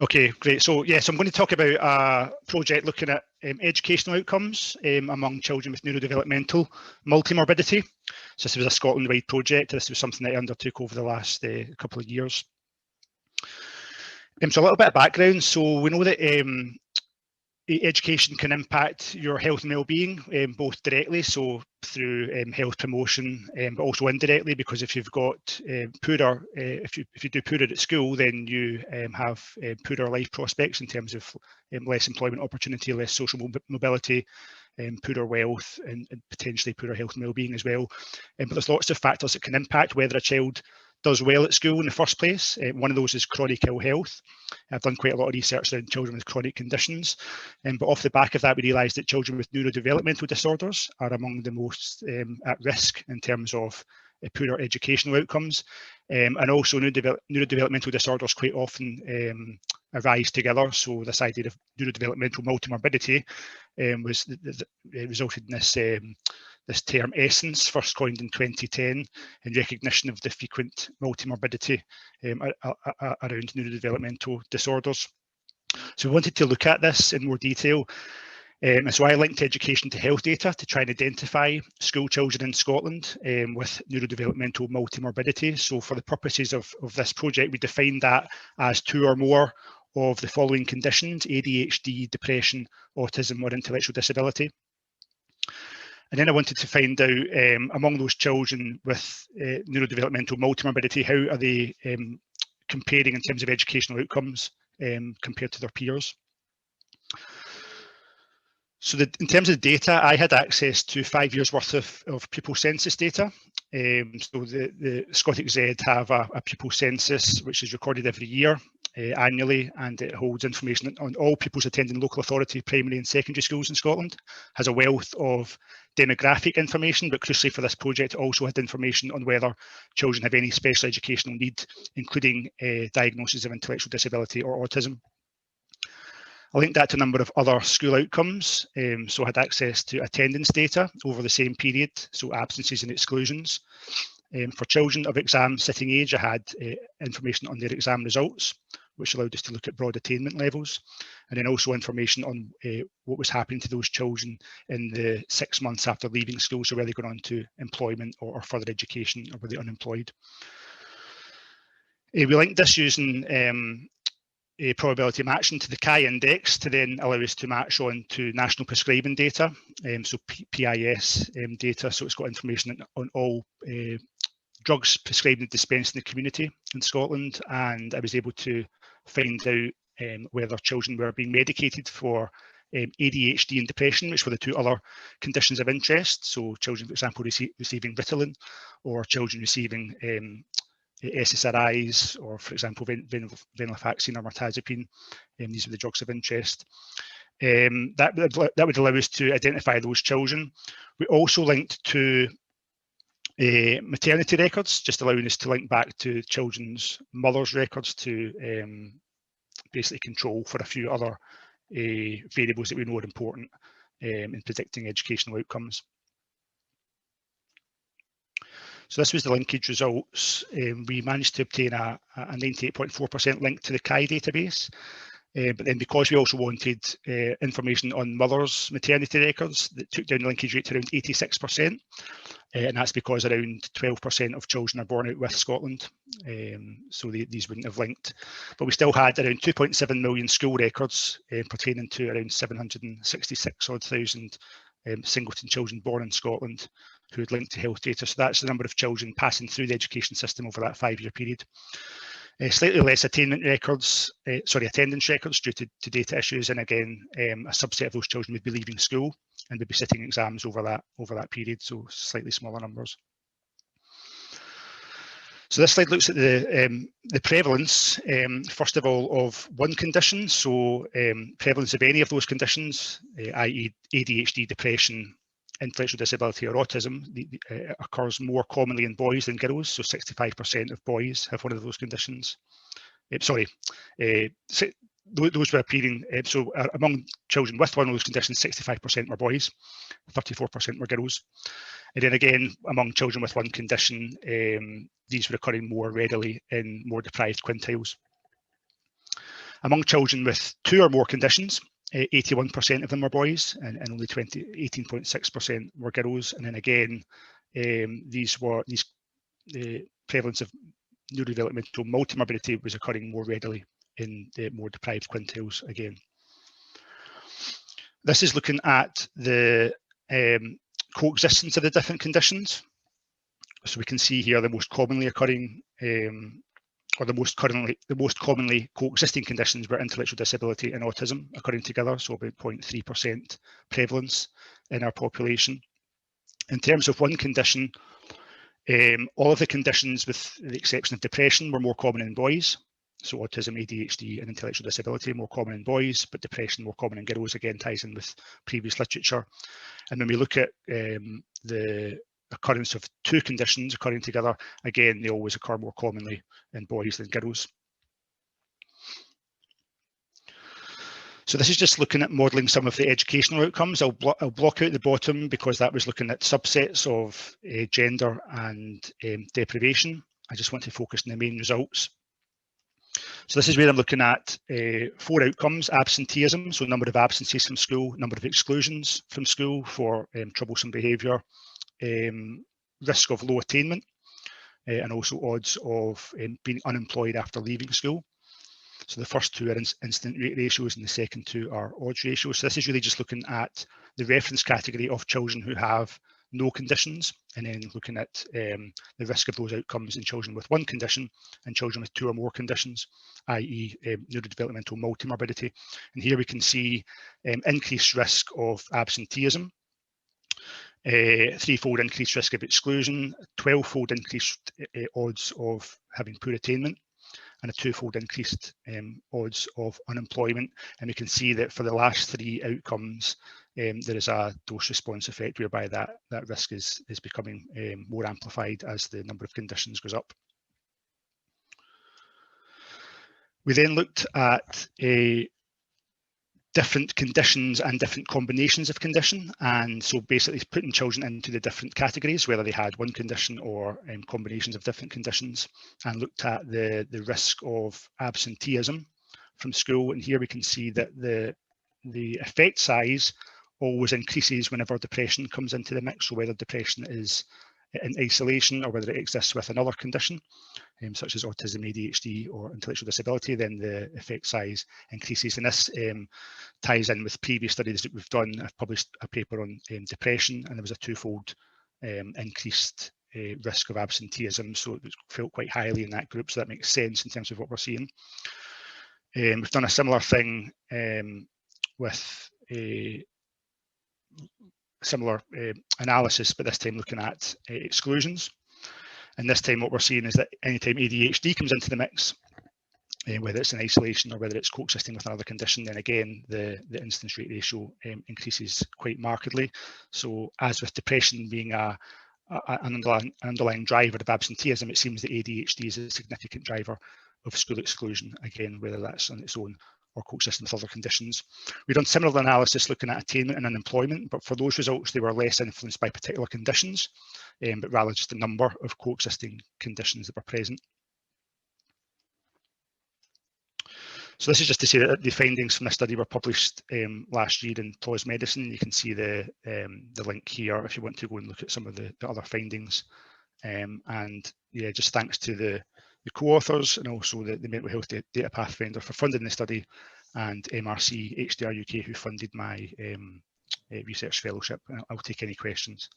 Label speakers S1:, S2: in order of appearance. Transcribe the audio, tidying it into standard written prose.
S1: Okay, great. So yes, I'm going to talk about a project looking at educational outcomes among children with neurodevelopmental multimorbidity. So this was a Scotland-wide project. This was something that I undertook over the last couple of years. So a little bit of background. So we know that education can impact your health and well-being, both directly, so through health promotion, but also indirectly, because if you've got poorer, if you do poorer at school, then you have poorer life prospects in terms of less employment opportunity, less social mobility, poorer wealth, and potentially poorer health and well-being as well. But there's lots of factors that can impact whether a child does well at school in the first place. One of those is chronic ill health. I've done quite a lot of research around children with chronic conditions, but off the back of that, we realised that children with neurodevelopmental disorders are among the most at risk in terms of poorer educational outcomes, and also neurodevelopmental disorders quite often arise together. So this idea of neurodevelopmental multimorbidity resulted in this term ESSENCE, first coined in 2010 in recognition of the frequent multimorbidity around neurodevelopmental disorders. So we wanted to look at this in more detail. And so I linked education to health data to try and identify school children in Scotland with neurodevelopmental multimorbidity. So for the purposes of this project, we defined that as 2 or more of the following conditions: ADHD, depression, autism, or intellectual disability. And then I wanted to find out among those children with neurodevelopmental multimorbidity, how are they comparing in terms of educational outcomes compared to their peers. So in terms of data, I had access to 5 years worth of pupil census data. So the Scottish Z have a pupil census, which is recorded every year annually, and it holds information on all pupils attending local authority primary and secondary schools in Scotland. Has a wealth of demographic information, but crucially for this project, it also had information on whether children have any special educational need, including diagnosis of intellectual disability or autism. I linked that to a number of other school outcomes, so I had access to attendance data over the same period, so absences and exclusions. For children of exam sitting age, I had information on their exam results, which allowed us to look at broad attainment levels, and then also information on what was happening to those children in the 6 months after leaving school, so whether they gone on to employment or further education, or were they unemployed. We linked this using a probability matching to the CHI index to then allow us to match on to national prescribing data, so PIS data, so it's got information on all drugs prescribed and dispensed in the community in Scotland, and I was able to find out whether children were being medicated for ADHD and depression, which were the 2 other conditions of interest. So children, for example, receiving Ritalin, or children receiving SSRIs, or for example venlafaxine or mirtazapine. These are the drugs of interest. That would allow us to identify those children. We also linked to maternity records, just allowing us to link back to children's mothers' records to basically control for a few other variables that we know are important in predicting educational outcomes. So this was the linkage results. We managed to obtain a 98.4% link to the CHI database, but then because we also wanted information on mothers' maternity records, that took down the linkage rate to around 86%, and that's because around 12% of children are born out with Scotland, so these wouldn't have linked. But we still had around 2.7 million school records pertaining to around 766,000 singleton children born in Scotland who had linked to health data. So that's the number of children passing through the education system over that 5-year period. Slightly less attendance records due to data issues, and again, a subset of those children would be leaving school and would be sitting exams over that period, so slightly smaller numbers. So this slide looks at the prevalence, first of all, of one condition. So prevalence of any of those conditions, i.e. ADHD, depression, intellectual disability or autism, occurs more commonly in boys than girls. So 65% of boys have one of those conditions. Those were appearing, so among children with one of those conditions, 65% were boys, 34% were girls. And then again, among children with one condition, these were occurring more readily in more deprived quintiles. Among children with 2 or more conditions, 81% of them were boys, and only 18.6% were girls. And then again, the prevalence of neurodevelopmental multimorbidity was occurring more readily in the more deprived quintiles again. This is looking at the coexistence of the different conditions. So we can see here the most commonly occurring or the most commonly coexisting conditions were intellectual disability and autism occurring together, so about 0.3% prevalence in our population. In terms of one condition, all of the conditions with the exception of depression were more common in boys. So autism, ADHD and intellectual disability more common in boys, but depression more common in girls, again ties in with previous literature. And when we look at the occurrence of 2 conditions occurring together, again, they always occur more commonly in boys than girls. So this is just looking at modelling some of the educational outcomes. I'll block out the bottom because that was looking at subsets of gender and deprivation. I just want to focus on the main results. So this is where I'm looking at 4 outcomes: absenteeism, so number of absences from school, number of exclusions from school for troublesome behaviour, risk of low attainment, and also odds of being unemployed after leaving school. So the first 2 are incident rate ratios and the second 2 are odds ratios. So this is really just looking at the reference category of children who have no conditions, and then looking at the risk of those outcomes in children with 1 condition and children with 2 or more conditions, i.e. Neurodevelopmental multimorbidity. And here we can see increased risk of absenteeism, 3-fold increased risk of exclusion, 12-fold increased odds of having poor attainment, and a 2-fold increased odds of unemployment. And we can see that for the last 3 outcomes, there is a dose response effect whereby that risk is becoming more amplified as the number of conditions goes up. We then looked at different conditions and different combinations of condition, and so basically putting children into the different categories, whether they had 1 condition or combinations of different conditions, and looked at the risk of absenteeism from school. And here we can see that the effect size always increases whenever depression comes into the mix, so whether depression is in isolation or whether it exists with another condition, such as autism, ADHD or intellectual disability, then the effect size increases. And this ties in with previous studies that we've done. I've published a paper on depression, and there was a 2-fold increased risk of absenteeism, so it felt quite highly in that group, so that makes sense in terms of what we're seeing. We've done a similar thing with a similar analysis, but this time looking at exclusions. And this time what we're seeing is that anytime ADHD comes into the mix, whether it's in isolation or whether it's coexisting with another condition, then again the incidence rate ratio increases quite markedly. So as with depression being an underlying driver of absenteeism, it seems that ADHD is a significant driver of school exclusion, again, whether that's on its own or coexisting with other conditions. We've done similar analysis looking at attainment and unemployment, but for those results, they were less influenced by particular conditions, but rather just the number of coexisting conditions that were present. So this is just to say that the findings from this study were published last year in PLOS Medicine. You can see the link here if you want to go and look at some of the other findings. And yeah, just thanks to the co-authors and also the Mental Health Data Pathfinder for funding the study, and MRC HDR UK who funded my research fellowship. I'll take any questions.